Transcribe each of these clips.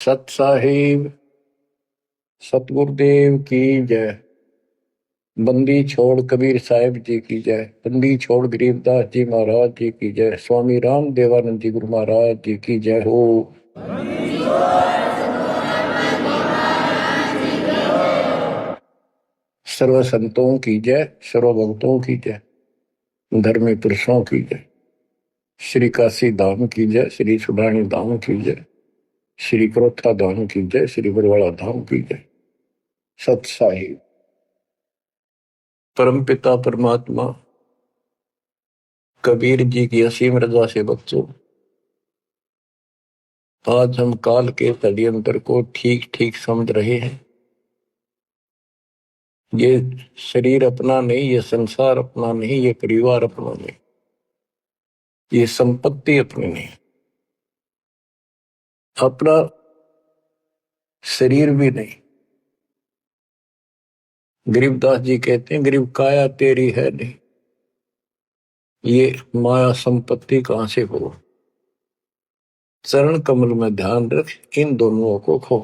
सत साहिब सतगुरुदेव की जय। बंदी छोड़ कबीर साहिब जी की जय। बंदी छोड़ गरीबदास जी महाराज जी की जय। स्वामी राम देवानंद जी गुरु महाराज जी की जय हो। सर्व संतों की जय, सर्व भक्तों की जय, धर्मी पुरुषों की जय। श्री काशी धाम की जय, श्री सुडानी धाम की जय, श्री क्रोथा धाम की जय, श्री बरवाड़ा धाम की जय। सत साहिब परम पिता परमात्मा कबीर जी की असीम रजा से बच्चों, आज हम काल के षड्यंत्र को ठीक ठीक समझ रहे हैं। ये शरीर अपना नहीं, ये संसार अपना नहीं, ये परिवार अपना नहीं, ये संपत्ति अपनी नहीं, अपना शरीर भी नहीं। गरीबदास जी कहते हैं गरीब काया तेरी है नहीं, ये माया संपत्ति कहां से हो। चरण कमल में ध्यान रख, इन दोनों को खो।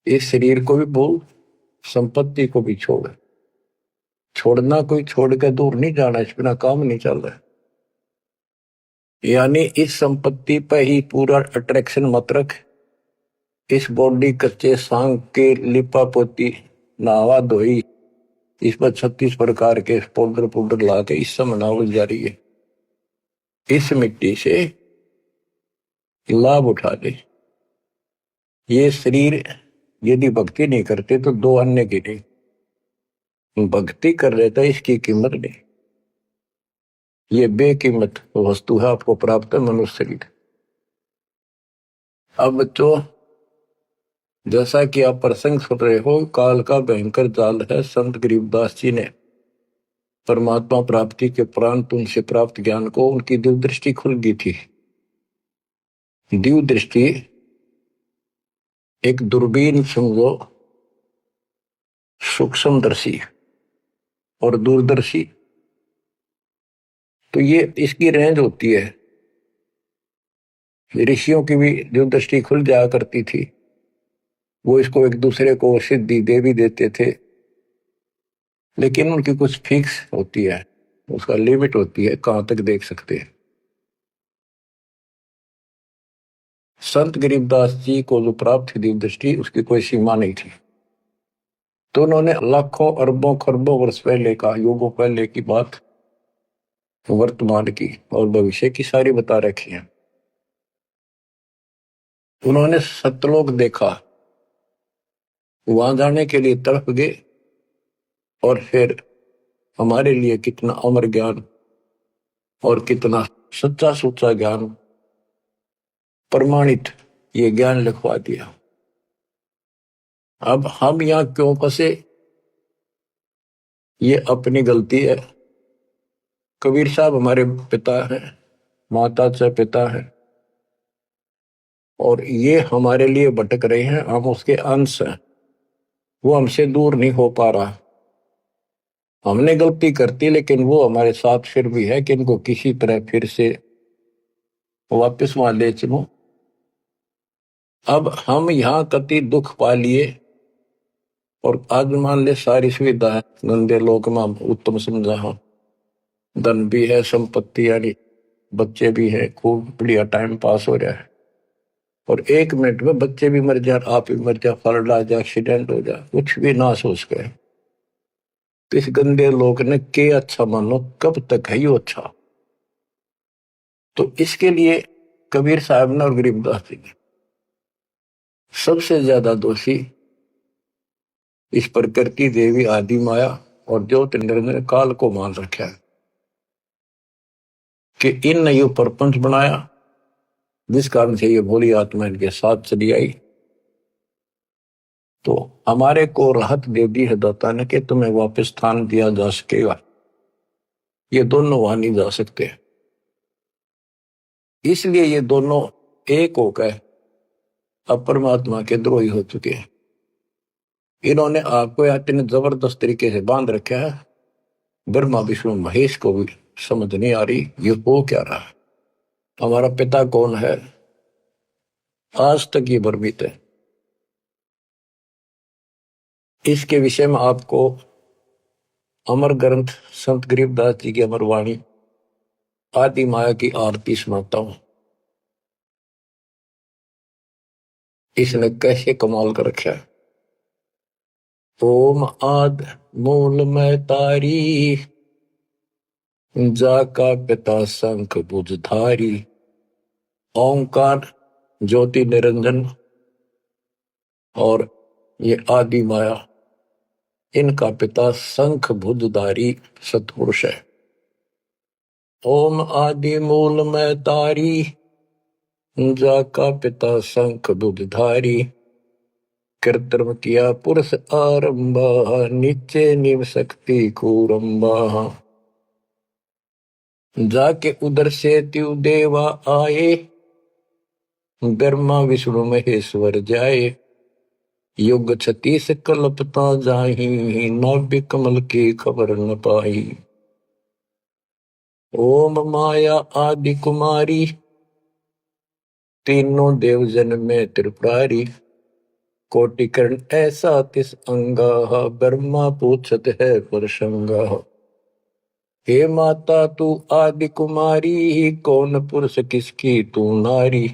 इस शरीर को भी भूल, संपत्ति को भी छोड़। छोड़ना कोई छोड़ के दूर नहीं जाना, इस बिना काम नहीं चल रहा। यानी इस संपत्ति पर ही पूरा अट्रैक्शन मत रख। इस बॉडी कच्चे सांग के लिपा पोती नहावा धोई, इस पर 36 प्रकार के पाउडर पाउडर ला के इस समय नावल जा रही है। इस मिट्टी से लाभ उठा ले। ये शरीर यदि भक्ति नहीं करते तो दो अन्य की नहीं, भक्ति कर लेता इसकी कीमत नहीं। ये बेकीमत वस्तु है, आपको प्राप्त है मनुष्य शरीर। अब बच्चों, जैसा कि आप प्रसंग सुन रहे हो, काल का भयंकर जाल है। संत गरीबदास जी ने परमात्मा प्राप्ति के उपरांत उनसे प्राप्त ज्ञान को उनकी दिव्य दृष्टि खुल गई थी। दिव्य दृष्टि एक दूरबीन समझो, सूक्ष्मदर्शी और दूरदर्शी, तो ये इसकी रेंज होती है। ऋषियों की भी दिव्य दृष्टि खुल जाया करती थी, वो इसको एक दूसरे को सिद्धि दे भी देते थे, लेकिन उनकी कुछ फिक्स होती है, उसका लिमिट होती है कहां तक देख सकते हैं। संत गरीबदास जी को जो प्राप्त थी दिव्य दृष्टि, उसकी कोई सीमा नहीं थी। तो उन्होंने लाखों अरबों खरबों वर्ष पहले का, युगों पहले की बात वर्तमान की और भविष्य की सारी बता रखी है। उन्होंने सतलोक देखा, वहां जाने के लिए तड़प गए, और फिर हमारे लिए कितना अमर ज्ञान और कितना सच्चा सुच्चा ज्ञान, प्रमाणित ये ज्ञान लिखवा दिया। अब हम यहां क्यों फंसे, ये अपनी गलती है। कबीर साहब हमारे पिता हैं, माता से पिता हैं, और ये हमारे लिए भटक रहे हैं, हम उसके अंश हैं। वो हमसे दूर नहीं हो पा रहा। हमने गलती करती, लेकिन वो हमारे साथ फिर भी है कि इनको किसी तरह फिर से वापस वहां ले चलो। अब हम यहाँ कति दुख पा लिए, और आज मान ले सारी सुविधा है, गंदे लोक में उत्तम समझा हो, धन भी है, संपत्ति यानी बच्चे भी है, खूब बढ़िया टाइम पास हो रहा है, और एक मिनट में बच्चे भी मर जाए, आप भी मर जाए, फ्लड आ जाए, एक्सीडेंट हो जाए, कुछ भी ना सोच गए। तो इस गंदे लोग ने के अच्छा मानो, कब तक है यो अच्छा। तो इसके लिए कबीर साहब ने और गरीबदास जी ने सबसे ज्यादा दोषी इस प्रकृति देवी आदि माया और ज्योत निर्णय काल को मान रखा है कि इन ने यो प्रपंच बनाया, जिस कारण से ये भोली आत्मा इनके साथ चली आई। तो हमारे को राहत दे दी है दाता ने कि तुम्हें वापस स्थान दिया जा सकेगा। ये दोनों वहां नहीं जा सकते, इसलिए ये दोनों एक होकर अब परमात्मा के द्रोही हो चुके हैं। इन्होंने आपको इतने जबरदस्त तरीके से बांध रखा है, ब्रह्मा विष्णु महेश को भी समझ नहीं आ रही ये हो क्या रहा है। हमारा पिता कौन है, आज तक ये भ्रमित है। इसके विषय में आपको अमर ग्रंथ संत गरीबदास जी की अमर वाणी आदि माया की आरती सुनाता हूं। इसने कैसे कमाल कर रखा है। ओम आद मूल में तारी, जाका पिता शंख भुजधारी। ओंकार ज्योति निरंजन और ये आदि माया, इनका पिता शंख भुजधारी सत्पुरुष है। ओम आदि मूल में तारी, जाका पिता शंख भुजधारी। कृत्रिम किया पुरुष आरंभा, नीचे निव शक्ति कूरंबा। जाके उधर से त्यु देवा आए, ब्रह्मा विष्णु महेश्वर जाए। युग 36 कल्पता जाही, नाभि कमल की खबर न पाई। ओम माया आदि कुमारी, तीनों देव जन में त्रिपुरारी। कोटिकर्ण ऐसा तिस अंगा, ब्रह्मा पूछत है प्रसंगा। हे माता तू आदि कुमारी, कौन पुरुष किसकी तू नारी।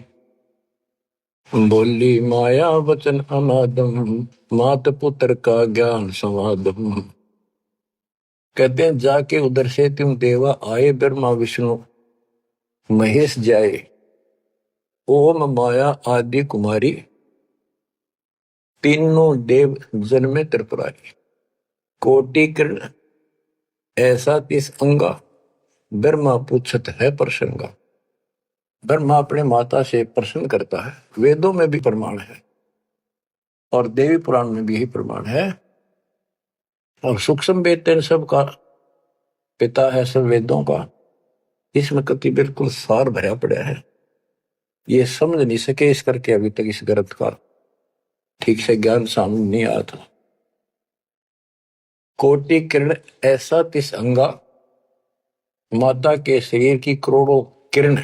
बोली माया वचन अनादम, मात पुत्र का ज्ञान समादम। कहते हैं जाके उधर से तुम देवा आए, ब्रह्मा विष्णु महेश जाए। ओम माया आदि कुमारी, तीनों देव जन्मे त्रिपुरारी। कोटि किरण ऐसा तिस अंगा, ब्रह्मा पूछत है प्रसंगा। ब्रह्मा अपने माता से प्रश्न करता है। वेदों में भी प्रमाण है और देवी पुराण में भी यही प्रमाण है। और सूक्ष्म वेद इन सब का पिता है, सब वेदों का। इसमें कति बिल्कुल सार भरा पड़ा है। ये समझ नहीं सके, इस करके अभी तक इस ग्रंथ का ठीक से ज्ञान सामने नहीं आया था। कोटि किरण ऐसा तिस अंगा, माता के शरीर की करोड़ों किरण,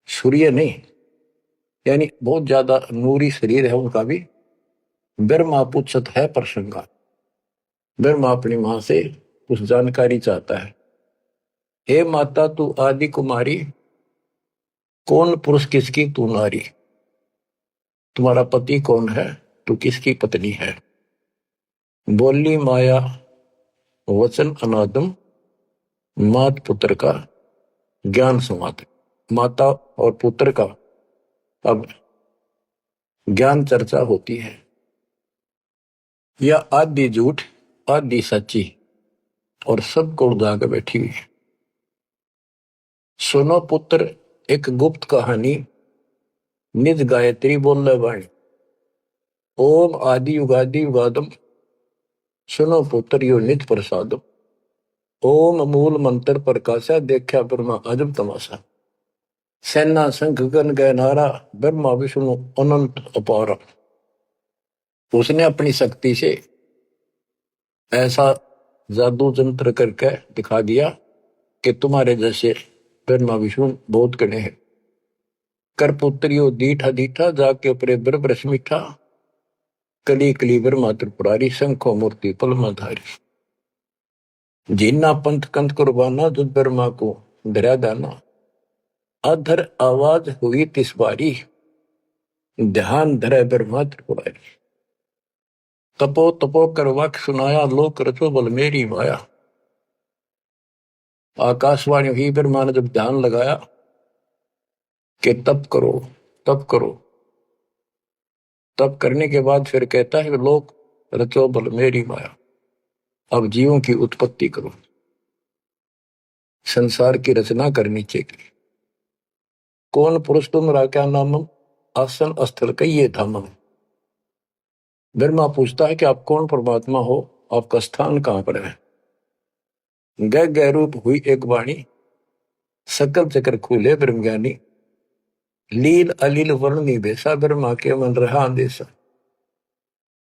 सूर्य नहीं, यानी बहुत ज्यादा नूरी शरीर है उनका भी। ब्रह्मा पूछत है प्रसंगा। ब्रह्मा अपनी मां से कुछ जानकारी चाहता है। हे माता तू आदि कुमारी, कौन पुरुष किसकी तू नारी। तुम्हारा पति कौन है, तू किसकी पत्नी है। बोली माया वचन अनादम, मात पुत्र का ज्ञान संवाद। माता और पुत्र का अब ज्ञान चर्चा होती है। यह आदि झूठ आदि सच्ची और सब को उड़ा के बैठी हुई है। सुनो पुत्र एक गुप्त कहानी, निज गायत्री बोल वाणी। ओम आदि युगादि युगादम, सुनो पुत्र यो निज प्रसादम। ओम मूल मंत्र प्रकाशा, देखा ब्रह्मा अजब तमाशा। सेना संख गण गहनारा, ब्रह्मा विष्णु अनंत अपारा। उसने अपनी शक्ति से ऐसा जादू जंत्र करके दिखा दिया कि तुम्हारे जैसे ब्रह्मा विष्णु बहुत गणे हैं। कर पुत्रियो दीठा दीठा, जाके अपने ब्रह्म मीठा। कली कली ब्रह्मा त्रिपुरारी, शंखो मूर्ति पलमाधारी। जीना पंथ कंथ कुर्बाना, जुद ब्रह्मा को धरा दाना। अधर आवाज हुई तिस बारी, ध्यान धरे ब्रह्मा त्रिपुरारी। तपो तपो कर वाक्य सुनाया, लोक रचो बल मेरी माया। आकाशवाणी हुई, ब्रह्मा ने जब ध्यान लगाया कि तप करो तप करो। तप करने के बाद फिर कहता है लोक रचो बल मेरी माया। अब जीवों की उत्पत्ति करो, संसार की रचना करनी चाहिए। कौन पुरुष तुम क्या नामम, आसन स्थल कहिए धामम। ब्रह्मा पूछता है कि आप कौन परमात्मा हो, आपका स्थान कहां पर है। गह गह रूप हुई एक वाणी, सकल चक्र खूले ब्रह्मज्ञानी। लील अलील वर्णनी बेसा, ब्रह्मा के मन रहा अंदेशा।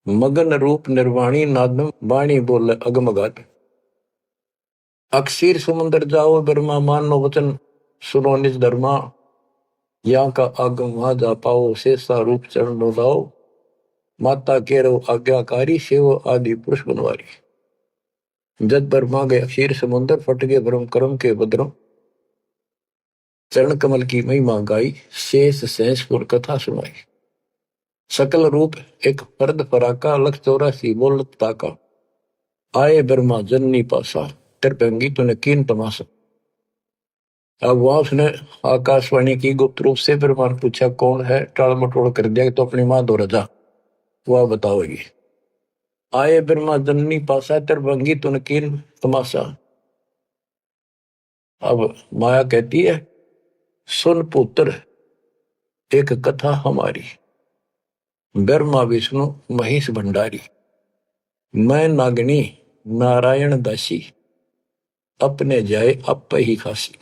मगन रूप निर्वाणी, नादम वाणी बोल अगमगात। अक्षीर समुद्र जाओ, ब्रह्मा मानो वचन सुनो निज धर्मा। यहाँ का आगम वहां जा पाओ, शेषा रूप चरण लाओ, माता केरो आज्ञाकारी, सेवो आदि पुरुष बनवारी। जद पर मांगे क्षीर समुद्र, फट गए भ्रम कर्म के भद्रम, चरण कमल की महिमा गाई, शेष सहसपुर कथा सुनाई। सकल रूप एक फर्द फराका, लख 84 बोलत ताका, आए ब्रह्मा जननी पासा, त्रिभंगी तूने कीन तमाशा। अब वहां उसने आकाशवाणी की गुप्त रूप से, ब्रह्मा ने पूछा कौन है, टाल मटोल कर दिया तो अपनी मां दो रजा, वह बताओगी। आए ब्रह्मा जननी पासा, त्रिभंगी तूने कीन तमाशा। अब माया कहती है सुन पुत्र एक कथा हमारी, ब्रह्मा विष्णु महेश भंडारी, मैं नागनी नारायण दासी, अपने जाए अप ही खासी।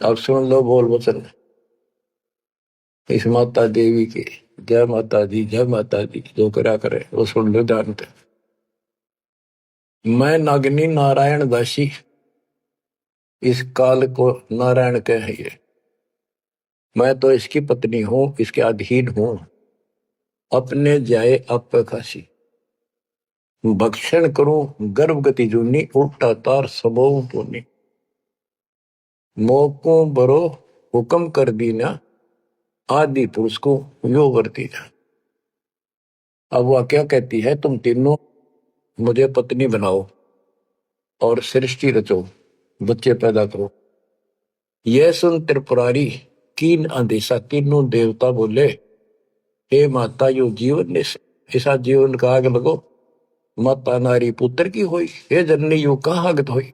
अब सुन लो बोल वचन इस माता देवी के। जय माता दी, जय माता दी, जो करा करे वो सुन लो ध्यान से। मैं नागनी नारायण दासी, इस काल को नारायण कहे ये, मैं तो इसकी पत्नी हूं, इसके अधीन हूं, अपने जाए अप खासी, भक्षण करूं गर्भ गति जूनी, उल्टा तार सबो पुनी, मोको बरो हुक्म कर दीना, आदि पुरुष को यो वर्ती जा। अब वह क्या कहती है, तुम तीनों मुझे पत्नी बनाओ और सृष्टि रचो, बच्चे पैदा करो। यह सुन त्रिपुरारी कीन अंदेशा, तीनों देवता बोले हे माता यो जीवन ने ऐसा जीवन का आग लगो, माता नारी पुत्र की होई, हे जननी यो कहाँ आगत होई,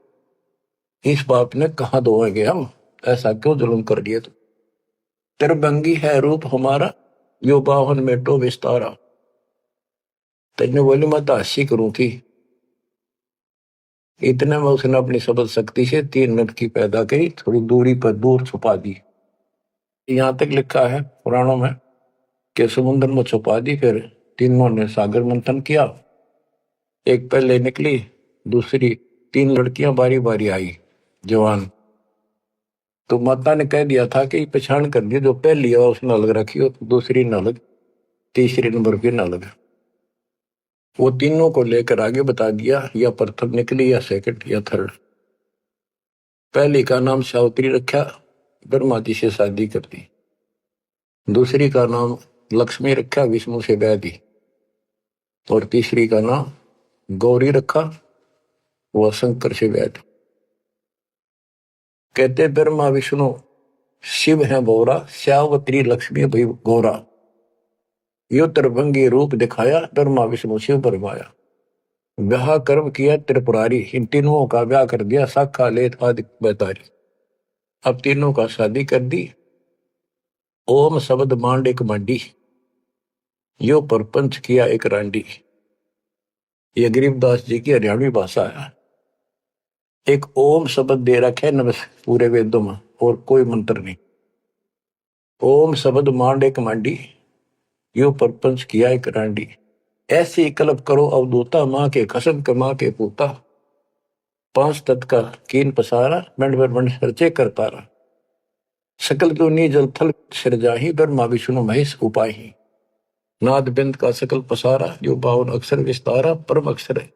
इस बाप ने कहा धोएंगे हम, ऐसा क्यों जुल्म कर दिए तुम। त्रिभंगी है रूप हमारा, यो बाहन में तो विस्तारा। तेने बोली मैं तो हंसी करूं थी, इतने में उसने अपनी सबल शक्ति से 3 मिनट की पैदा करी, थोड़ी दूरी पर दूर छुपा दी। यहां तक लिखा है पुराणों में कि समुद्र में छुपा दी, फिर तीनों ने सागर मंथन किया, एक पहले निकली, दूसरी 3 लड़कियां बारी बारी आई जवान, तो माता ने कह दिया था कि पहचान कर दी, जो पहली है उसने अलग रखी हो, दूसरी न अलग, तीसरी नंबर की न अलग। वो तीनों को लेकर आगे बता दिया, या प्रथम निकली या सेकंड या थर्ड। पहली का नाम सावित्री रखा, ब्रह्मा जी से शादी कर दी। दूसरी का नाम लक्ष्मी रखा, विष्णु से ब्याह दी। और तीसरी का नाम गौरी रखा, वह शंकर से ब्याह दी। कहते ब्रह्मा विष्णु शिव है बोरा, सावित्री लक्ष्मी भई गौरा, यो त्रिभंगी रूप दिखाया, ब्रह्मा विष्णु शिव परमाया। ब्याह कर्म किया त्रिपुरारी, इन तीनों का ब्याह कर दिया, साखा लेत आदि बैतारी। अब तीनों का शादी कर दी। ओम शब्द मांड एक मंडी, यो परपंच किया एक रांडी। ये गरीबदास जी की हरियाणवी भाषा है। एक ओम शब्द दे रखे नमस् पूरे वेदों में, और कोई मंत्र नहीं। ओम शब्द मांड एक मंडी, यो परपंच किया एक रांडी। ऐसी कल्प करो अवधूता, मां के कसम के मां के पूता, 5 तत्व का कीन पसारा, मंड मंड सर्चे कर तारा। सकल दुनी जल थल सिरजाही, ब्रह्मा विष्णु महेश उपाही। नाद बिंद का सकल पसारा, जो 52 अक्षर विस्तारा, परम अक्षर है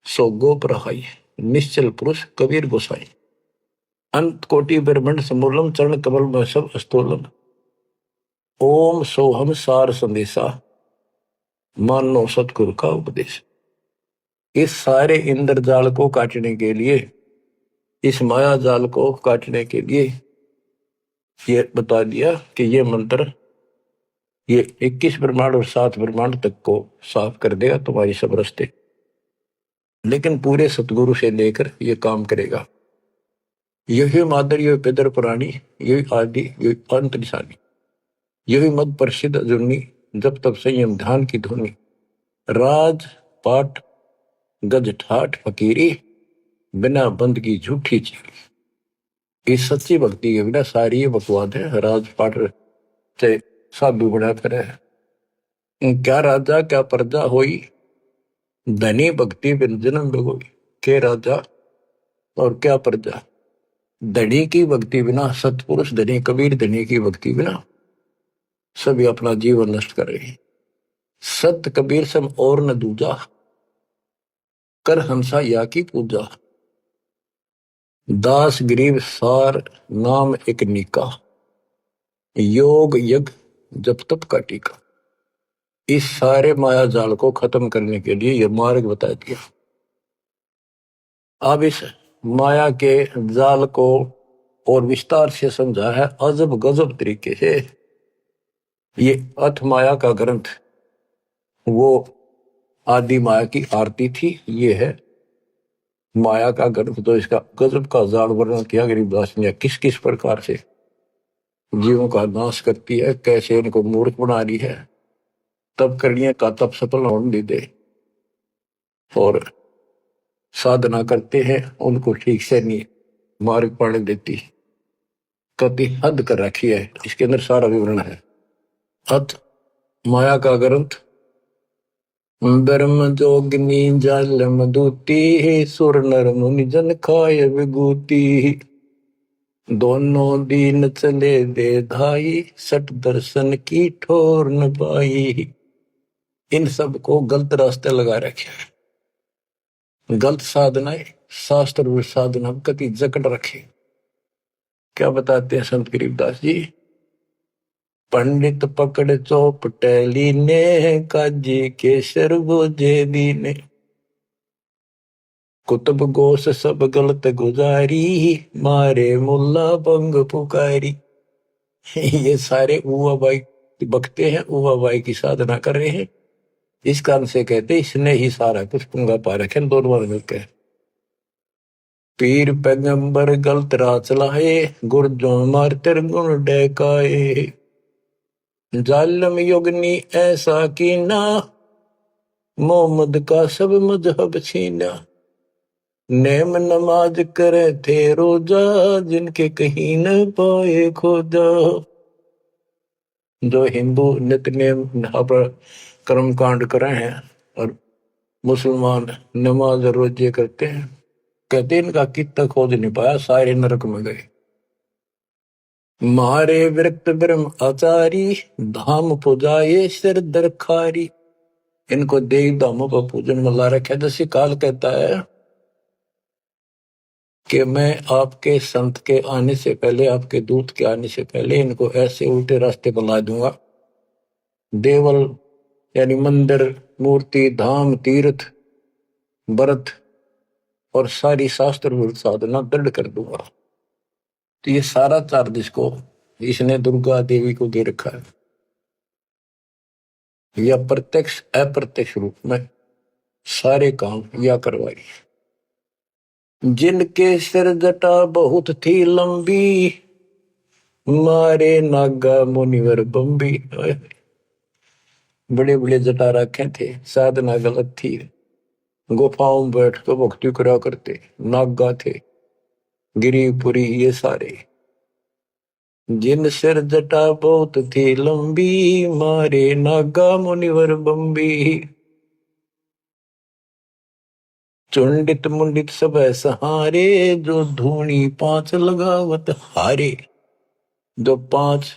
सो गोप रहाई, निश्चल पुरुष कबीर गोसाई। अंत कोटि ब्रह्मंड समूलम, चरण कमल में सब अस्तोलम। ओम सोहम सार संदेशा, मानो सतगुरु का उपदेश। इस सारे इंद्रजाल को काटने के लिए, इस माया जाल को काटने के लिए ये बता दिया कि ये मंत्र ये 21 ब्रह्मांड और 7 ब्रह्मांड तक को साफ कर देगा तुम्हारी सब रास्ते, लेकिन पूरे सतगुरु से लेकर ये काम करेगा। यही मादर, यही पितर पुराणी, यही आदि, यही अंत निशानी, यही मद प्रसिद्ध जुन्नी, जब तब संयम ध्यान की धुनी। राज पाठ गज ठाठ फकीरी, बिना बंद की झूठी चीरी। इस सच्ची भक्ति के बिना सारी ये बकवाद है। राज पाठ से साधु बना फिर है, क्या राजा क्या प्रजा होई, धनी भक्ति बिन जन्म बिगोई। के राजा और क्या प्रजा, धनी की भक्ति बिना, सतपुरुष धनी कबीर धनी की भक्ति बिना सभी अपना जीवन नष्ट कर रहे हैं। सत कबीर सम और न दूजा, कर हंसा या की पूजा। दास गरीब सार नाम एक निका, योग यज्ञ जप तप का टीका। इस सारे माया जाल को खत्म करने के लिए यह मार्ग बता दिया। अब इस माया के जाल को और विस्तार से समझा है अजब गजब तरीके से। ये अथ माया का ग्रंथ वो आदि माया की आरती थी, ये है माया का ग्रंथ। तो इसका गजब का जाल वर्णन किया गरीबदास ने, किस किस प्रकार से जीवों का नाश करती है, कैसे इनको मूर्ख बना रही है, तब करने का तब सफल होने दे, और साधना करते हैं उनको ठीक से नहीं मार्ग पाने देती, कति हद कर रखी है। इसके अंदर सारा विवरण है। अत माया का ग्रंथ ब्रह्म जोगिनी जल मधुती, सुर नर मुनि जन खाय विभूति। दोनों दीन चले दे धाई, सट दर्शन की ठोर न पाई। इन सब को गलत रास्ते लगा रखे हैं, गलत साधनाएं, शास्त्र साधना कति जकड़ रखे। क्या बताते हैं संत गरीबदास जी? पंडित पकड़ चौपटेली ने, काजी केसर बोझे दीने। कुतुब गोस सब गलत गुजारी, मारे मुल्ला बंग पुकारी। ये सारे उवा बाई बकते हैं, उवा बाई की साधना कर रहे हैं। इस कारण से कहते इसने ही सारा कुछ पुंगा पा रखे दोनों मिलकर। पीर पैगंबर गलत राह चलाए, गुरजों मार तेर गुण डकाए। जालम युगनी ऐसा कीना, मोहम्मद का सब मजहब छीना। नेम नमाज करे थे रोजा, जिनके कहीं न पाए खोजा। जो हिंदू नित्य नेम कर्म कांड कर रहे हैं और मुसलमान नमाज रोजे करते हैं, कहते इनका कितना खोज नहीं पाया, सारे नरक में गए। मारे विरक्त ब्रह्म आचारी, धाम पुजाए सिर दरखारी। इनको देव धामों पर पूजन में ला रखा। जैसे काल कहता है कि मैं आपके संत के आने से पहले, आपके दूत के आने से पहले इनको ऐसे उल्टे रास्ते पर ला दूंगा। देवल यानी मंदिर, मूर्ति, धाम, तीर्थ, व्रत और सारी शास्त्र साधना दृढ़ कर दूंगा। तो ये सारा चार्ज इसको इसने दुर्गा देवी को दे रखा है। या प्रत्यक्ष अप्रत्यक्ष रूप में सारे काम या करवाई। जिनके सिर जटा बहुत थी लंबी, मारे नागा मुनिवर बम्बी। बड़े बड़े जटा रखे थे, साधना गलत थी, गुफाओं में बैठ कर भक्ति करा करते, नागा थे, गिरिपुरी ये सारे। जिन सिर जटा बहुत थी लंबी, मारे नागा मुनिवर बम्बी। चुंडित मुंडित सब सहारे, जो धूनी पांच लगावत हारे। जो पांच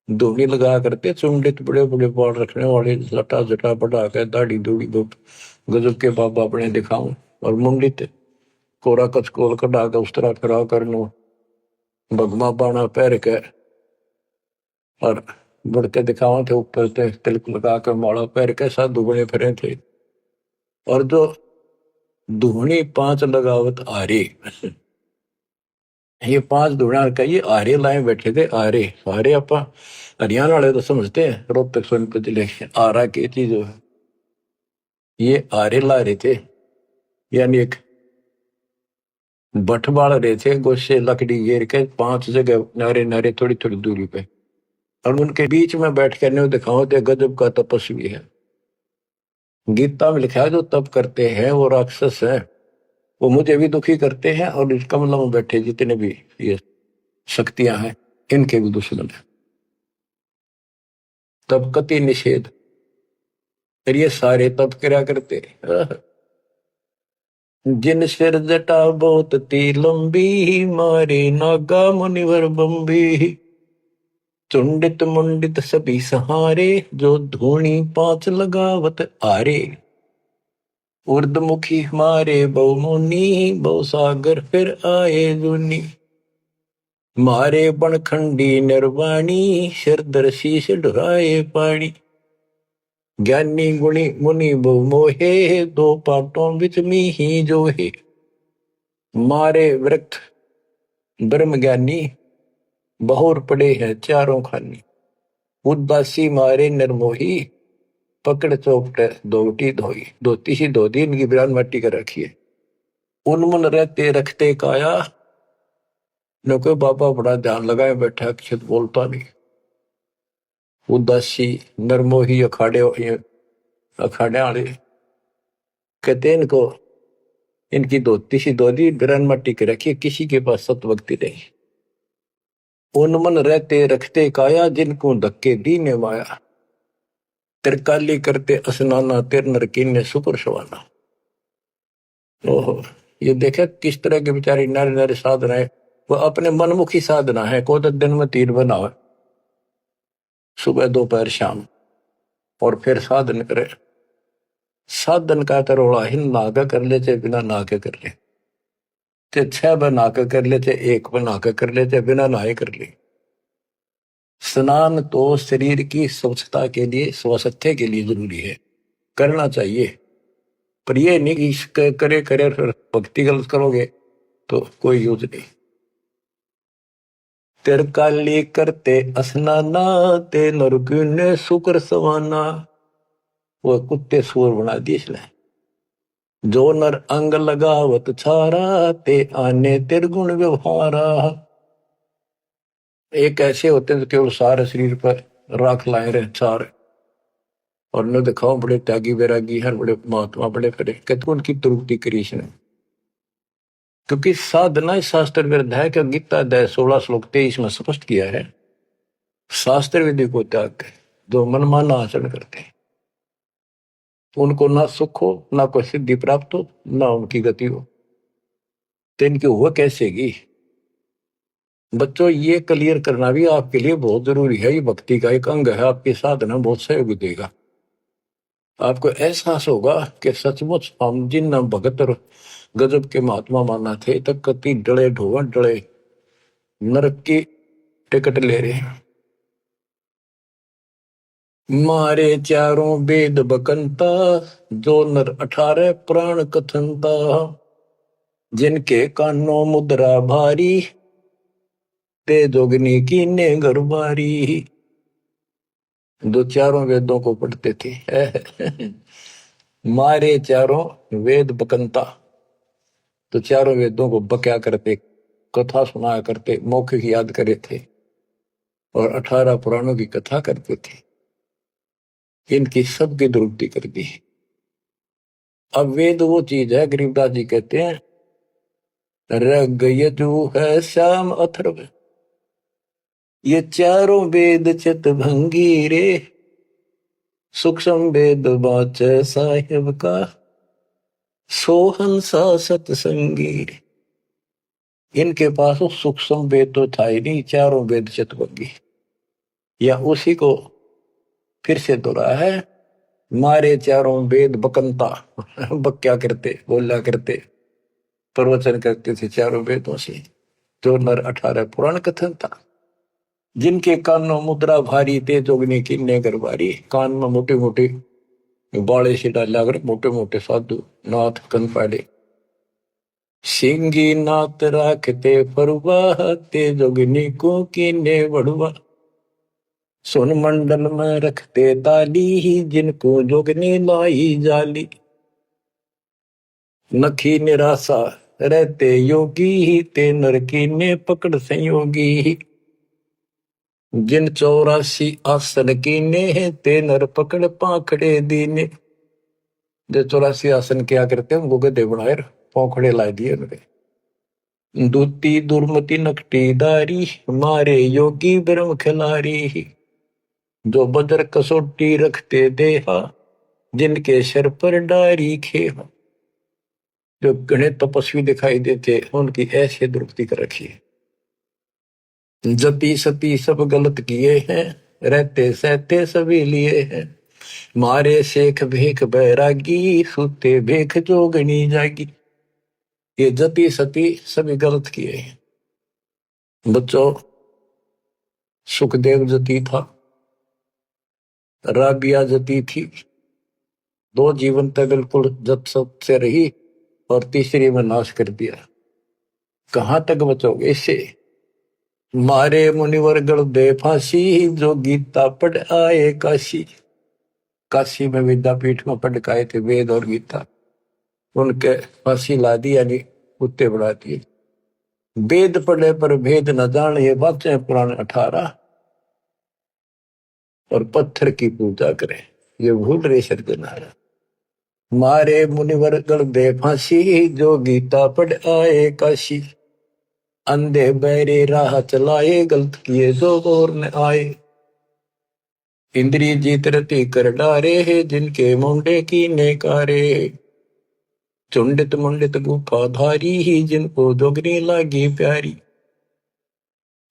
धूनी लगा करते, चुंडित बड़े बड़े बाल रखने वाले, जटा जटा बढ़ा के दाढ़ी दूढ़ी गजब के बाबा अपने दिखाऊं, और मुंडित कोरा कचकोल कढ़ा के उस तरह करा करनो, भगमा बाणा पैर के और बढ़ के दिखावा थे, ऊपर से तिलक लगा कर माला पैर के साधु बने फिरे थे। और जो धूनी पांच लगावत आरे, ये पांच धूणा का ये आरे लाए बैठे थे। आरे आरे आप हरियाणा वाले तो समझते हैं, रोहतक सोनभद्र जिले आरा की चीज है। ये आरे ला रहे थे, यानी एक बठ बाल रहे थे, गोशे लकड़ी घेर के पांच जगह नारे नारे थोड़ी थोड़ी दूरी पे, और उनके बीच में बैठ कर न्यू दिखाओ थे गजब का तपस्वी है। गीता में लिखा है जो तप करते हैं वो राक्षस है, वो मुझे भी दुखी करते हैं, और इस कमलों में बैठे जितने भी ये शक्तियां हैं इनके भी दुश्मन है। तब कति निषेध, फिर ये सारे तप करा करते। जिन सिर जटा बहुत ती लंबी, मारे नागा मुनिवर बम्बी। चुंडित मुंडित सभी सहारे, जो धूणी पांच लगावत आरे। उर्दमुखी हमारे बहुमुनि, बहु सागर फिर आए जुनी। मारे बनखंडी निर्वाणी, सिरधर शीश ढुराए पानी। ज्ञानी गुणी मुनि बहु मोहे, दो पाटों बिच ही जो है। मारे वृक्ष ब्रह्म ज्ञानी, बहुर पड़े हैं चारों खानी। उदासी मारे निर्मोही, पकड़ चौपट दोटी धोई। धोती सी धो दी, इनकी बिरान मट्टी कर रखी है। उनमुन रहते रखते काया, न कोई बाबा बड़ा ध्यान लगाए बैठा, अक्षत बोलता नहीं। उदासी निर्मोही अखाड़े अखाड़े वाले कहते इनको, इनकी धोती सी धो दी, बिरान मट्टी कर रखी है, किसी के पास सतभक्ति नहीं। उनमन रहते रखते काया, जिनको धक्के दीने माया। तिरकाली करते स्नाना, तिर नरकीन ने सुपर सवाना। ओहो, ये देखा किस तरह के बेचारी नारे नारे साधना है। वो अपने मनमुखी साधना है। को तो दिन में 3 बनावे, सुबह दोपहर शाम, और फिर साधन करे। साधन का तरोड़ा हिन नागा कर ले, चाहे बिना नाके कर ले, चाहे 6 बना के कर ले, चाहे 1 बना के कर ले, चाहे बिना नहाए कर ले। स्नान तो शरीर की स्वच्छता के लिए, स्वास्थ्य के लिए जरूरी है, करना चाहिए। पर ये नहीं कि करे करे भक्ति गलत करोगे तो कोई यूज नहीं। तिरकाली करते स्नाना, ते नरकुन ने शुक्र सवाना। वो कुत्ते सूर बना दिए इसने। जो नर अंग लगावत छारा, ते आने तिरगुण व्यवहारा। एक ऐसे होते हैं जो केवल सारे शरीर पर राख लाए रहे चार, और न दिखाओ बड़े त्यागी वैरागी हैं, बड़े महात्मा, बड़े फिरे, कहते उनकी तृप्ति करी इसने। क्योंकि साधना शास्त्र विरुद्ध है कि गीता अध्याय 16 श्लोक 23 में स्पष्ट किया है, शास्त्र विधि को त्याग कर जो मनमाना आचरण करते हैं, उनको ना सुख हो, ना कोई सिद्धि प्राप्त हो, ना उनकी गति हो। तो इनकी हुआ कैसेगी? बच्चों, ये क्लियर करना भी आपके लिए बहुत जरूरी है। ये भक्ति का एक अंग है, आपकी साधना बहुत सहयोग देगा। आपको एहसास होगा कि सचमुच हम जिन भगत और गजब के महात्मा माना थे, तक कति डले ढोवा डले नरक की टिकट ले रहे हैं। मारे चारों वेद बकंता, जो नर 18 प्राण कथनता। जिनके कानों मुद्रा भारी, ते जोगनी की ने गरबारी। जो चारों वेदों को पढ़ते थे। मारे चारों वेद बकंता, तो चारों वेदों को बक्या करते, कथा सुनाया करते, मौखिक याद करे थे, और 18 पुराणों की कथा करते थे। इनकी सबकी दुरुक्ति कर दी। अब वेद वो चीज है, गरीबदास जी कहते हैं, रग यजु है श्याम अथर्व, ये चारों वेद चित भंगी रे। सूक्ष्म वेद बाच साहिब का, सोहंसा सतसंगी। इनके पास सूक्ष्म वेद तो था ही नहीं, चारों वेद चित भंगी। या उसी को फिर से दोहरा है, मारे चारों वेद बकंता। बक्या करते, बोला करते, प्रवचन करते थे चारों वेदों से, जो नर 18 पुराण कथन था। जिनके कानों मुद्रा भारी, ते जोगनी की ने गरबारी। कान में मोटे मोटे बाले से डाला कर, मोटे मोटे साधु नाथ कन पाड़े। सिंगी नाथ राखते परवाह, ते जोगनी को कीने बढ़वा। सुन मंडल में रखते ताली, जिनको जोगनी लाई जाली। नखी निराशा रहते योगी, ते नर की ने पकड़ संयोगी। जिन 84 आसन कीने, ते नर पकड़ पाखड़े दीने। जो 84 आसन क्या करते हैं, वो गधे बनाए पौखड़े ला दिए उन्हें। दूती दुर्मति नकटी दारी, मारे योगी ब्रह्म खिलारी। जो बजर कसोटी रखते देहा, जिनके सर पर डारी खेहा। जो गणित तपस्वी दिखाई देते उनकी ऐसे दुरुक्ति कर रखी है। जति सती सब गलत किए हैं, रहते सहते सभी लिए हैं, मारे शेख भेख बैरागी, सूते भेख जोगनी जागी। ये जति सती सभी गलत किए हैं। बच्चों, सुखदेव जति था, राबिया जति थी, दो जीवन तक बिल्कुल जत सत से रही और तीसरी में नाश कर दिया। कहां तक बचोगे इससे? मारे मुनिवर गढ़ दे फांसी, जो गीता पढ़ आए काशी। काशी में विद्यापीठ में पढ़ के आए थे वेद और गीता, उनके फांसी ला दी, यानी कुत्ते बढ़ा दिए। वेद पढ़े पर भेद न जान, ये बातें पुराण 18, और पत्थर की पूजा करे, ये भूल रहे सृजनहारा। मारे मुनिवर गढ़ दे फांसी, जो गीता पढ़ आए काशी। अंधे बहरे राह चलाए, गलत किए जो गौर न आए। इंद्री जीत रति कर डारे, जिनके मुंडे की नेकारे। चुंडित मुंडित गुफा धारी, जिनको जोगनी लागी प्यारी।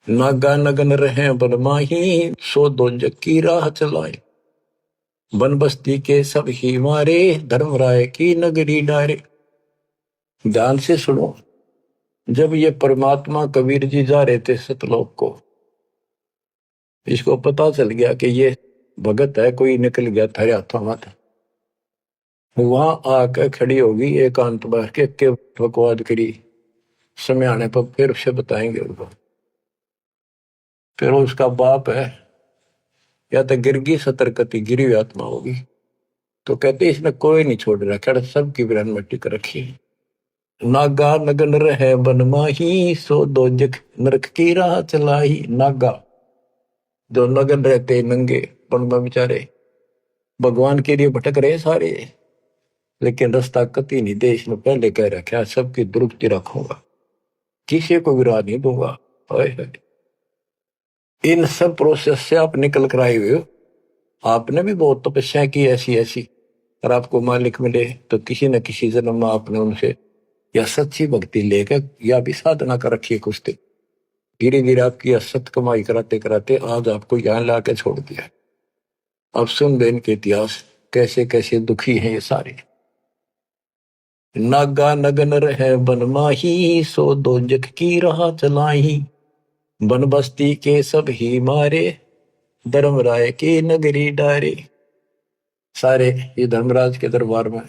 नागा नगन रहे बनमाही, सो दो जग की राह चलाए। वन बस्ती के सब ही मारे, धर्मराय की नगरी डारे। ध्यान से सुनो, जब ये परमात्मा कबीर जी जा रहे थे सतलोक को, इसको पता चल गया कि ये भगत है, कोई निकल गया थारे हाथों में। वहां आकर खड़ी होगी एकांत बैठ के बकवाद करी, समय आने पर फिर उसे बताएंगे उनको। फिर उसका बाप है, या तो गिरगी सतर्कती गिरी हुई आत्मा होगी, तो कहते इसने कोई नहीं छोड़ रखा, सबकी बिरान में टिक रखी। नागा नगन रहे बनमाही, सो दो जग नरक की राह चलाई। नागा जो नगन रहते नंगे वन में बेचारे, भगवान के लिए भटक रहे सारे, लेकिन रास्ता कति नहीं दे, इसने पहले कह रखा सबकी दुरुक्ति रखूंगा, किसी को विराध नहीं दूंगा। इन सब प्रोसेस से आप निकल कर आए हुए हो। आपने भी बहुत तपस्या की ऐसी ऐसी, और आपको मालिक मिले तो किसी न किसी जन्म में आपने उनसे या सच्ची भक्ति लेकर या भी साधना कर रखी है कुछ दिन। धीरे धीरे आपकी असत कमाई कराते कराते आज आपको यहाँ लाके छोड़ दिया। अब सुन दे इनके इतिहास, कैसे कैसे दुखी हैं ये सारे। नागा नगन रहे बनमाही, सो दो जग की राह चलाई। बन बस्ती के सब ही मारे, धर्मराय की नगरी डारे। सारे ये धर्मराज के दरबार में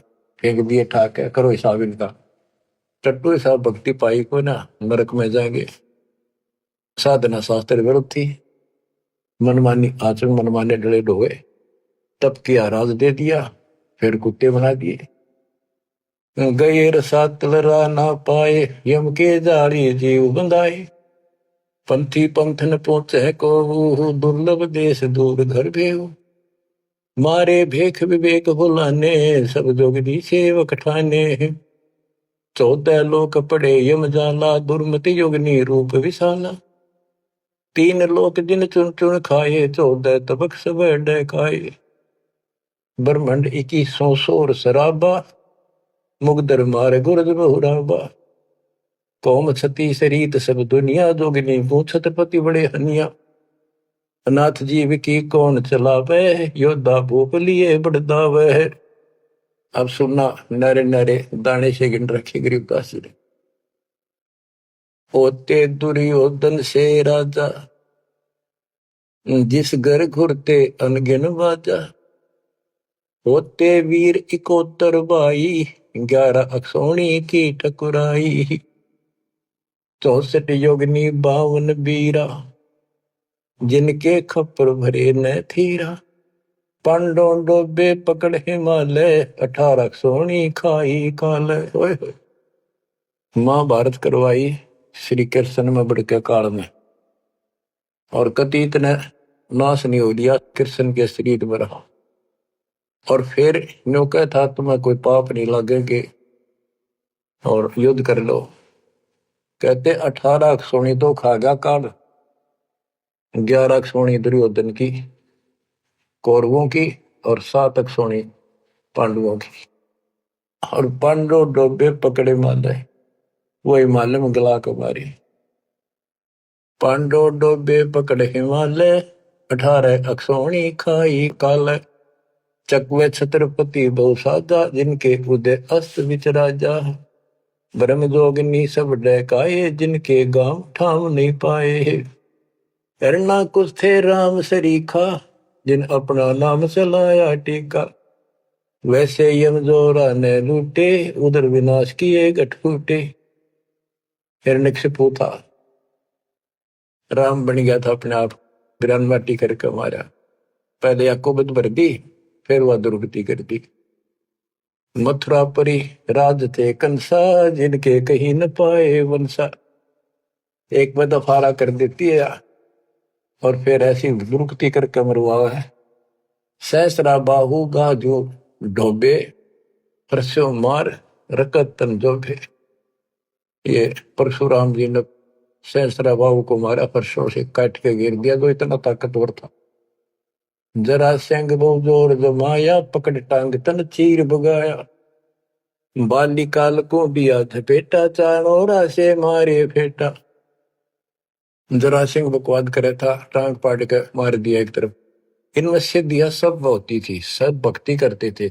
फेंक दिए ठाक है, करो हिसाब इनका। टट्टू हिसाब भक्ति पाई को ना नरक में जाएंगे। साधना शास्त्र विरुद्ध थी, मनमानी आचरण मनमाने डले ढोए, तब किया राज दे दिया, फिर कुत्ते बना दिए। गए रसात लरा ना पाए, यम के जारी जीव बंधाए। पंथी पंथ न पहुंचे को, दुर्लभ देश दूर घर भेऊ। मारे भेख विवेक भुलाने, सब जोगदी सेवक ठाने। 14 लोक पड़े यम जाला, दुर्मति योगनी रूप विशाला। 3 लोक जिन चुन चुन खाए, 14 तबक सब डकाए। ब्रह्मंड 21 सोर शराबा, मुगदर मार गुरद बहुराबा। कौम छती शरीत सब दुनिया, जोगनी को छत्रपति बड़े हनिया। अनाथ जीव की कौन चलावे, योद्धा भूप लिए बड़दावे। अब सुनना, नारे नारे दाने से गिन रखे गरीबदास जी ने। होते दुर्योधन से राजा, जिस घर घुरते अनगिन बाजा। होते वीर 71 भाई, 11 अक्षौणी की ठकुराई। 64 योगनी 52 बीरा, जिनके खप्पर भरे न थीरा। पांडों डोबे पकड़ हिमालय, 18 सोनी खाई काल। महाभारत करवाई श्री कृष्ण में बड़के काल में, और कतीत ने नाश नहीं हो लिया, कृष्ण के शरीर में रहा। और फिर न्यू कहा था तुम्हें कोई पाप नहीं लगेंगे और युद्ध कर लो। कहते 18 सोनी तो खा गया काल, 11 सोनी दुर्योधन की कौरवों की, और 7 सोनी पांडवों की। और पांडो डोबे पकड़े माले, वो हिमालय में गला को मारी। पांडो डोबे पकड़े हिमालय, 18 अक्षौणी खाई काल। चकवे छत्रपति बहु साजा, जिनके उदय अस्त विच राजा। ब्रह्म जोगिनी सब डहकाए, जिनके गांव ठाम नहीं पाए। करना कुछ थे राम सरीखा, जिन अपना नाम चलाया टीका। वैसे यम जोरा ने लूटे, उधर विनाश किए गठ फूटे। हिरण्यकशिपु था, राम बन गया था अपने आप, गिरान माटी करके मारा। पहले याकोबत भर दी, फिर वह दुर्गति कर दी। मथुरापुरी राज थे कंसा, जिनके कहीं न पाए वंशा। एक में दफारा कर देती है और फिर ऐसी दुर्गति करके मरवा है। सहसरा बाहु गाजो ढोबे, परसों मार रकत तन जोबे। ये परशुराम जी ने सहसरा बाहु को मारा, परसों से काट के गिर दिया, जो इतना ताकतवर था। जरा सिंह बहु जोर जमाया, पकड़ टांग तन चीर भगाया। बालिकाल को दिया झपेटा, चाणोरा से मारे फेटा। जरा सिंह बकवाद करे था, टांग पाट के मार दिया एक तरफ। इनमें सिद्धियां सब होती थी, सब भक्ति करते थे,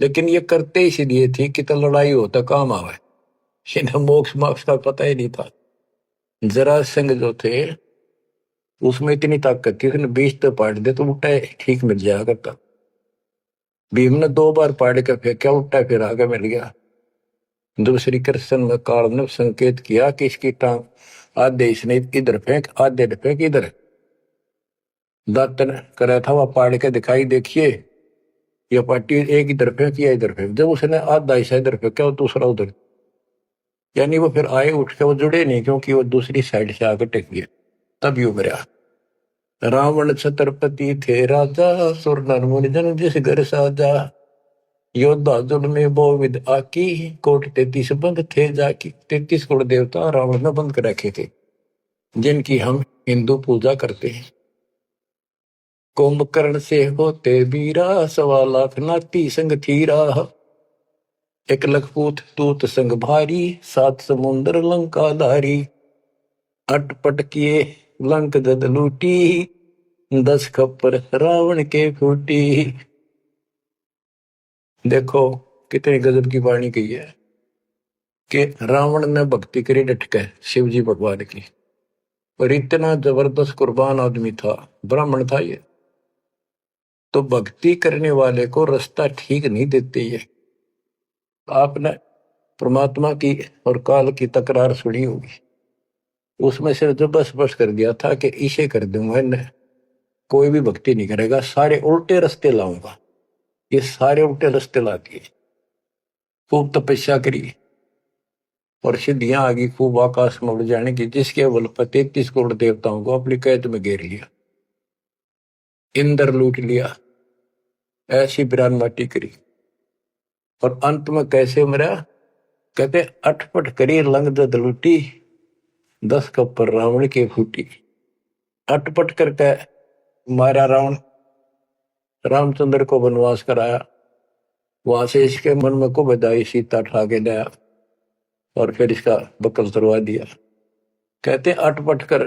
लेकिन ये करते इसलिए थी कि तो लड़ाई होता काम आवे। इन्हें मोक्ष मोक्ष का पता ही नहीं था। जरा सिंह जो थे उसमें इतनी ताकत थी, उसने 20 तो पाट दे तो उल्टा ठीक मिल जाया करता। भीम ने 2 बार पाड़ के फेंका, उल्टा फिर आगे मिल गया। जब श्री कृष्ण ने काल ने संकेत किया कि इसकी टांग आधे इसने इधर फेंक, आधे फेंक इधर, दातन करा था वह पाड़ के दिखाई, देखिए यह पार्टी एक इधर फेंक या इधर फेंक। जब उसने आधा हिस्सा इधर फेंका, दूसरा उधर, यानी वो फिर आए उठ के वो जुड़े नहीं, क्योंकि वो दूसरी साइड से आकर टेक गया, तब यू मरा। रावण छत्रपति थे राजा, सुर नर मुनि जन जिस घर साजा। योद्धा जुल में बहुविध आकी, कोट 33 बंद थे जाकी। 33 कोट देवता रावण ने बंद कर रखे थे, जिनकी हम हिंदू पूजा करते हैं। कुंभकर्ण से होते वीरा, 1.25 लाख नाती संग थीरा। 1 लखपूत तूत संग भारी, 7 समुद्र लंका धारी। अटपट किए लंक दद लूटी, 10 खप्पर रावण के फूटी। देखो कितनी गजब की वाणी कही है कि रावण ने भक्ति करी डटके शिव जी भगवान की, और इतना जबरदस्त कुर्बान आदमी था, ब्राह्मण था ये। तो भक्ति करने वाले को रास्ता ठीक नहीं देते ये। आपने परमात्मा की और काल की तकरार सुनी होगी, उसमें से जो बस बस कर दिया था कि इसे कर दूंगा, इन्हें कोई भी भक्ति नहीं करेगा, सारे उल्टे रास्ते लाऊंगा। ये सारे उल्टे रास्ते ला दिए। खूब तपस्या करी और सिद्धियां आ गई, खूब आकाश में उड़ जाने की, जिसके बल पर 33 करोड़ देवताओं को अपनी कैद में घेर लिया, इंद्र लूट लिया, ऐसी बिरान माटी करी। और अंत में कैसे मरा? कहते अटपट करी लंग दद लूटी, 10 कप्पर रावण के फूटी। अटपट करके मारा रावण, रामचंद्र को वनवास कराया, वहां से इसके मन में को बधाई, सीता ठा के लाया और फिर इसका बकल तरवा दिया। कहते अटपट कर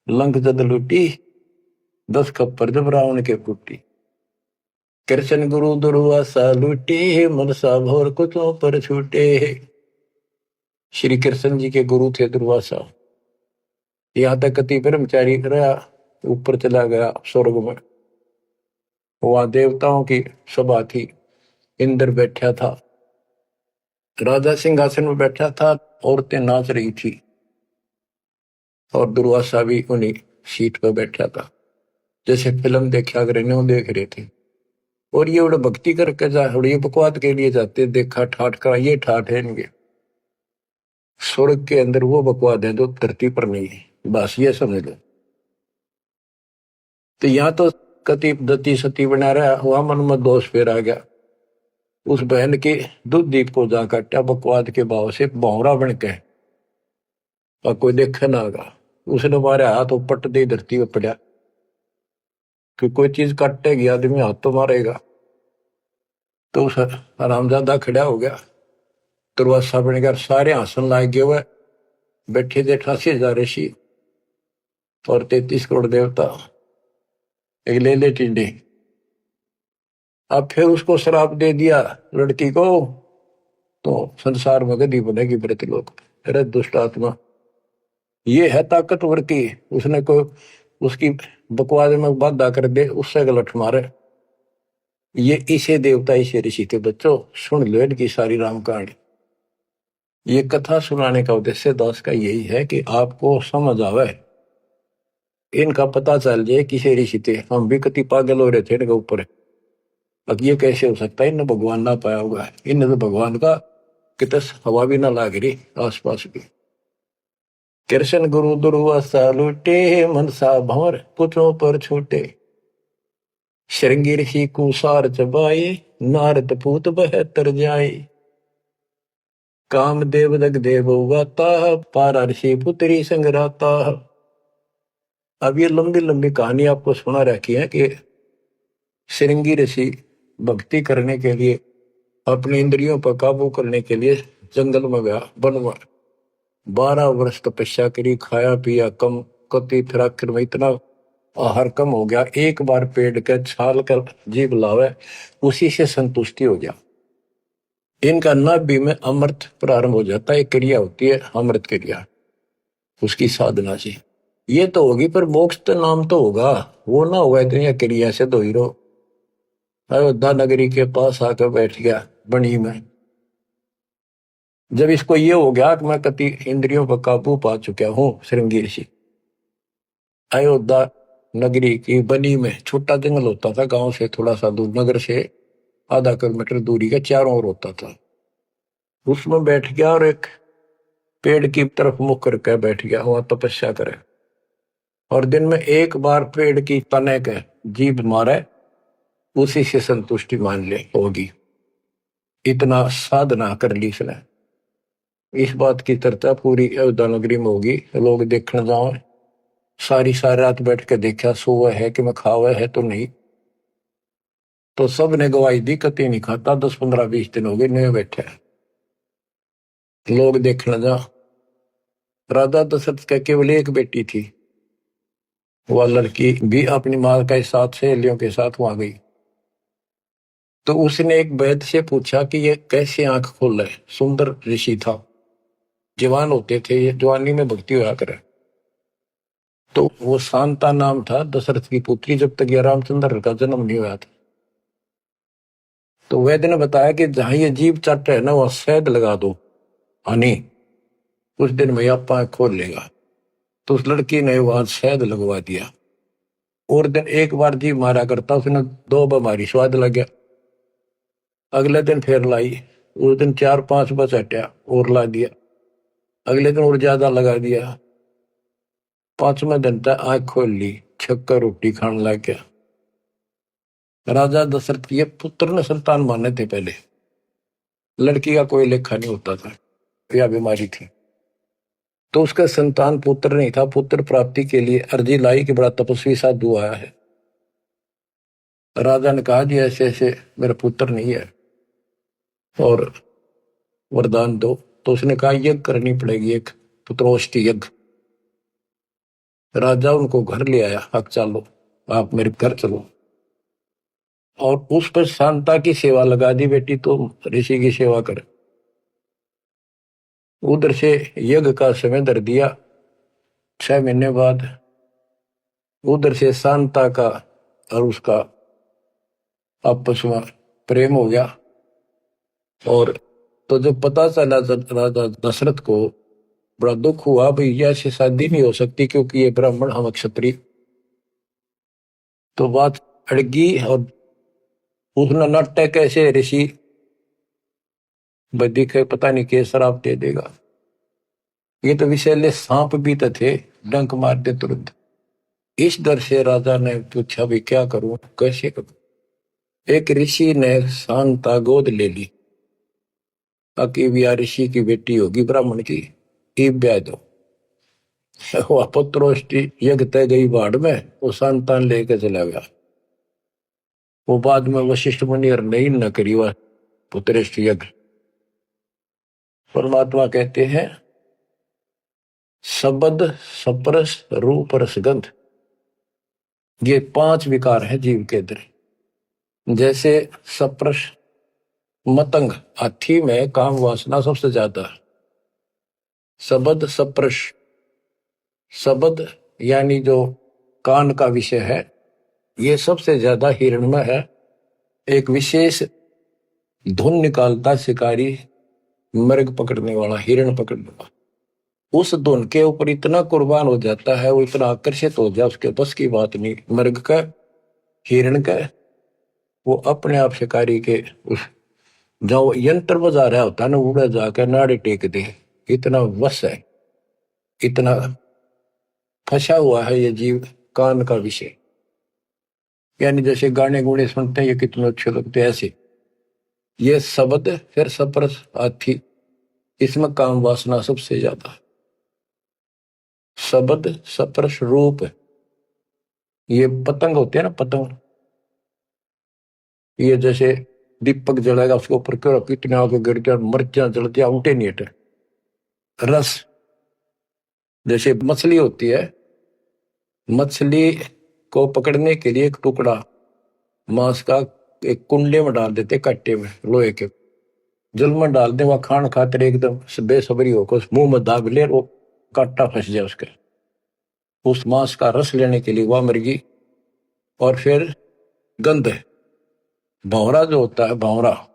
लंक जद लूटी, 10 खप्पर जब रावण के फूटी। कृष्ण गुरु दुर्वासा लूटे, मनसा भोर कुचों पर छूटे। श्री कृष्ण जी के गुरु थे दुर्वासा। यहां तक कति ब्रह्मचारी रहा, ऊपर चला गया स्वर्ग में, वहां देवताओं की सभा थी, इंद्र बैठा था, राजा सिंहासन में बैठा था, औरतें नाच रही थी और दुर्वासा भी उन्हीं सीट पर बैठा था, जैसे फिल्म देखा अगर इन्हें देख रहे थे। और ये उड़े भक्ति करके जा, ये बकवाद के लिए जाते, देखा ठाठ का, ये ठाठ है इनके। स्वर्ग के अंदर वो बकवाद है जो धरती पर नहीं है, बस ये समझ लो। तो यहाँ तो कति दती सती बना रहा, वहां मन में दोष फिर आ गया। उस बहन के दूध दीप को जा काटा बकवाद के भाव से, भौरा बन के, और कोई देखे ना आगा। उसने मारे हाथ उपट दे, धरती में पड़ा, कि कोई चीज काटेगी आदमी हाथ तो मारेगा। तो उस हरामजादा खड़ा हो गया। दुर्वासा बन गया, सारे हंसन लाग गए। हुए बैठे थे 88,000 ऋषि और 33 करोड़ देवता, एक ले ले टिंडे। अब फिर उसको श्राप दे दिया लड़की को, तो संसार में गदी बनेगी मृतलोक। अरे दुष्ट आत्मा, ये है ताकतवर की, उसने कोई उसकी बकवास में बाधा कर दे, उससे गलत मारे। ये इसे देवता इसे ऋषि थे बच्चों, सुन लो इनकी सारी राम कहानी। ये कथा सुनाने का उद्देश्य दास का यही है कि आपको समझ आवे, इनका पता चल जाए किसे ऋषि थे। हम भी कति पागल हो रहे थे इनके ऊपर। अब ये कैसे हो सकता है, इन्हें भगवान ना पाया होगा। इन्हें तो भगवान का कितने हवा भी ना लाग रही आसपास की। कृष्ण गुरु दुर्वासा लूटे, मनसा भंवर पुत्रों पर छूटे। श्रृंगी ऋषि कुसार चबाए, नारद पूत बहत्तर जाए। काम देव दग देव गाता, पारा ऋषि पुत्री संगराता। अब ये लंबी लंबी कहानी आपको सुना रखी है कि श्रृंगी ऋषि भक्ति करने के लिए, अपनी इंद्रियों पर काबू करने के लिए जंगल में गया, वन में 12 वर्ष तपस्या करी, खाया पिया कम, कति फिर आखिर में इतना आहार कम हो गया, एक बार पेड़ के छाल कर जीभ लावे, उसी से संतुष्टि हो गया। इनका नाभि में अमृत प्रारंभ हो जाता है, एक क्रिया होती है अमृत क्रिया, उसकी साधना से ये तो होगी, पर मोक्ष तो नाम तो होगा, वो ना होगा इतनी क्रिया से। तो हीरो अयोध्या नगरी के पास आकर बैठ गया बनी में। जब इसको ये हो गया कि मैं कति इंद्रियों पर काबू पा चुका हूं, श्रृंगी ऋषि अयोध्या नगरी की बनी में, छोटा जंगल होता था गांव से थोड़ा सा दूर, नगर से आधा किलोमीटर दूरी का, चारों ओर होता था। उसमें बैठ गया और एक पेड़ की तरफ मुख करके बैठ गया, वहां तपस्या करे। और दिन में एक बार पेड़ की तने के जीभ मारे, उसी से संतुष्टि मान ले होगी। इतना साधना कर ली इसने। इस बात की चर्चा पूरी अयोध्या नगरी में होगी, लोग देखने जाओ। सारी रात बैठ के देखा, सोवा है कि मैं खावा है तो नहीं। तो सब ने गवाही दी, कति नहीं खाता, 10 15 20 दिन हो गए नए बैठे, लोग देखने जा। राजा दशरथ का केवल एक बेटी थी, वह लड़की भी अपनी माँ के साथ सहेलियों के साथ वहां गई। तो उसने एक वैद्य से पूछा कि ये कैसे आंख खोल रहे। सुंदर ऋषि था, जवान होते थे, ये जवानी में भक्ति होया करे। तो वो शांता नाम था दशरथ की पुत्री, जब तक ये रामचंद्र का जन्म नहीं हुआ था। तो वैद्य ने बताया कि जहां ये जीभ चट है ना, वहां शहद लगा दो हनी, कुछ दिन में आप आंख खोल लेगा। तो उस लड़की ने वहां शहद लगवा दिया, और दिन एक बार जीभ मारा करता, उसने 2 बीमारी स्वाद लग गया। अगले दिन फिर लाई, उस दिन 4 5 बस हटा और ला दिया। अगले दिन और ज्यादा लगा दिया। 5वें दिन तक आंख खोल ली, छक्कर रोटी खाने लग गया। राजा दशरथ ये पुत्र ने संतान माने थे पहले, लड़की का कोई लेखा नहीं होता था, यह बीमारी थी। तो उसका संतान पुत्र नहीं था। पुत्र प्राप्ति के लिए अर्जी लाई कि बड़ा तपस्वी साधु आया है। राजा ने कहा जी ऐसे ऐसे मेरा पुत्र नहीं है और वरदान दो। तो उसने कहा यज्ञ करनी पड़ेगी, एक पुत्रोष्टि यज्ञ। राजा उनको घर ले आया, अब चलो आप मेरे घर चलो, और उस पर शांता की सेवा लगा दी, बेटी तो ऋषि की सेवा करे। उधर से यज्ञ का समय धर दिया। 6 महीने बाद उधर से शांता का और उसका आपस में प्रेम हो गया। और तो जब पता चला राजा दशरथ को बड़ा दुख हुआ, भाई ऐसी शादी नहीं हो सकती क्योंकि ये ब्राह्मण हम क्षत्रिय। तो बात अड़गी और उसने नाट्य कैसे ऋषि बदी के पता नहीं के शराब दे देगा। ये तो विषैले सांप भी तो थे, डंक मार दे तुरंत। इस डर से राजा ने पूछा भी क्या करूं, कैसे करूं। एक ऋषि ने शांता गोद ले ली, ताकि भी ऋषि की बेटी होगी ब्राह्मण की, ईब ब्याह दो। वह पुत्रोष्टि यज्ञ तय गई बाढ़ में, वो संतान लेके चला गया। वो बाद में वशिष्ठ मुनि और नहीं न करी, वह पुत्रेष्ठ यज्ञ। परमात्मा कहते हैं शब्द सप्रस रूप रसगंध, ये 5 विकार है जीव के अंदर। जैसे सप्रस मतंग, हाथी में काम वासना सबसे ज्यादा है। शब्द सप्रस, शब्द यानी जो कान का विषय है, ये सबसे ज्यादा हिरण में है। एक विशेष धुन निकालता शिकारी, मृग पकड़ने वाला, हिरण पकड़ने वाला, उस धुन के ऊपर इतना कुर्बान हो जाता है, वो इतना आकर्षित हो जाए, उसके बस की बात नहीं मृग का, हिरण का। वो अपने आप शिकारी के उस जो यंत्र बजा रहा होता है ना, उड़ा जाकर नाड़े टेक दे, इतना वश है, इतना फंसा हुआ है ये जीव कान का विषय। यानी जैसे गाने गुणे सुनते हैं ये कितने अच्छे लगते हैं, ऐसे ये शब्द फिर सप्रस हाथी, इसमें काम वासना सबसे ज्यादा। शब्द सप्रस रूप, ये पतंग होते हैं ना, पतंग, ये जैसे दीपक जलाएगा उसके ऊपर कितने आगे गिर गया, मिर्चा जलती उठे नहीं हटे। रस, जैसे मछली होती है, मछली को पकड़ने के लिए एक टुकड़ा मांस का एक कुंडे में डाल देते, कट्टे में लोहे के, जल में डाल दे, वह खान खातिर एकदम बेसब्री होकर मुंह में दाब ले, वो कांटा फंस जाए उसके, उस मांस का रस लेने के लिए वह मुर्गी। और फिर गंध, भंवरा जो होता है, भंवरा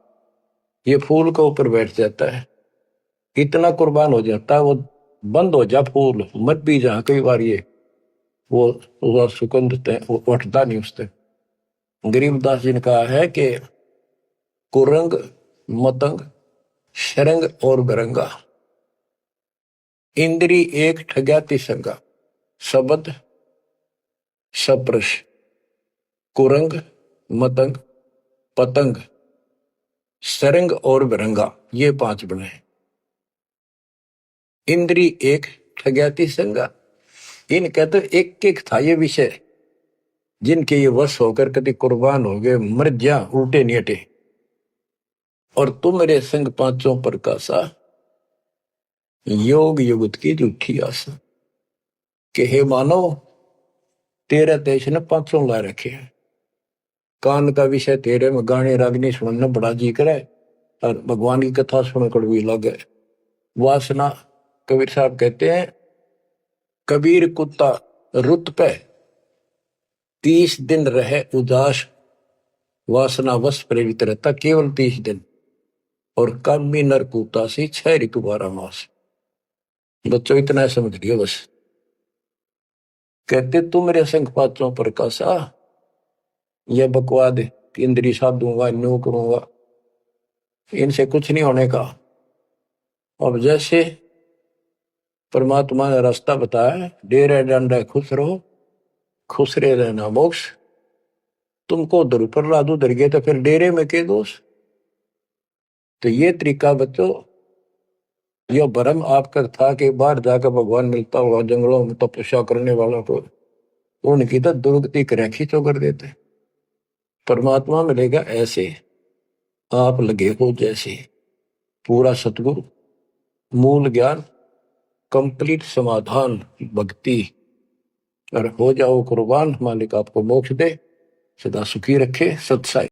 ये फूल के ऊपर बैठ जाता है, इतना कुर्बान हो जाता है, वो बंद हो जा फूल मत भी जा, कई बार ये वो सुगंध वो उठता नहीं उससे। गरीबदास जी ने कहा है कि कुरंग मतंग शरंग और गरंगा, इंद्री एक ठग्याति संगा। शब्द सप्रश कुरंग मतंग पतंग सरंग और बिरंगा, ये 5 बने। इंद्री एक ठग्याति संगा, इनका तो एक एक था ये विषय, जिनके ये वश होकर कभी कुर्बान हो गए, मर जा उल्टे नहीं हटे। और तुम मेरे संग पांचों प्रकाशा, योग युगत की झूठी आशा। कि हे मानव, तेरा देश ने 500 ला रखे हैं, कान का विषय तेरे में गाने रागनी सुनना बड़ा जी करे, और भगवान की कथा सुन कड़वी लगे। वासना, कबीर साहब कहते हैं, कबीर कुत्ता रुत पे 30 दिन रहे उदास, वासना वश प्रेरित रहता केवल 30 दिन, और कामी नर कुत्ता से 6 ऋतु 12 मास। बच्चों इतना समझ लियो बस। कहते तू मेरे संग पांचों प्रकाशा, यह बकवाद इंद्री साधूंगा, न्यू करूंगा, इनसे कुछ नहीं होने का। अब जैसे परमात्मा ने रास्ता बताया, डेरे डंडे खुश रहो, खुश रहे रहना मोक्ष। तुमको उधर ऊपर ला दो, उधर गए तो फिर डेरे में के दोष। तो ये तरीका बच्चों, यह भरम आपका था कि बाहर जाकर भगवान मिलता हुआ जंगलों में तपस्या करने वालों को, उनकी तो दुर्गति खींचो कर देते। परमात्मा मिलेगा ऐसे, आप लगे हो जैसे, पूरा सतगुरु, मूल ज्ञान, कंप्लीट समाधान, भक्ति, और हो जाओ कुर्बान। मालिक आपको मोक्ष दे, सदा सुखी रखे। सत्साई।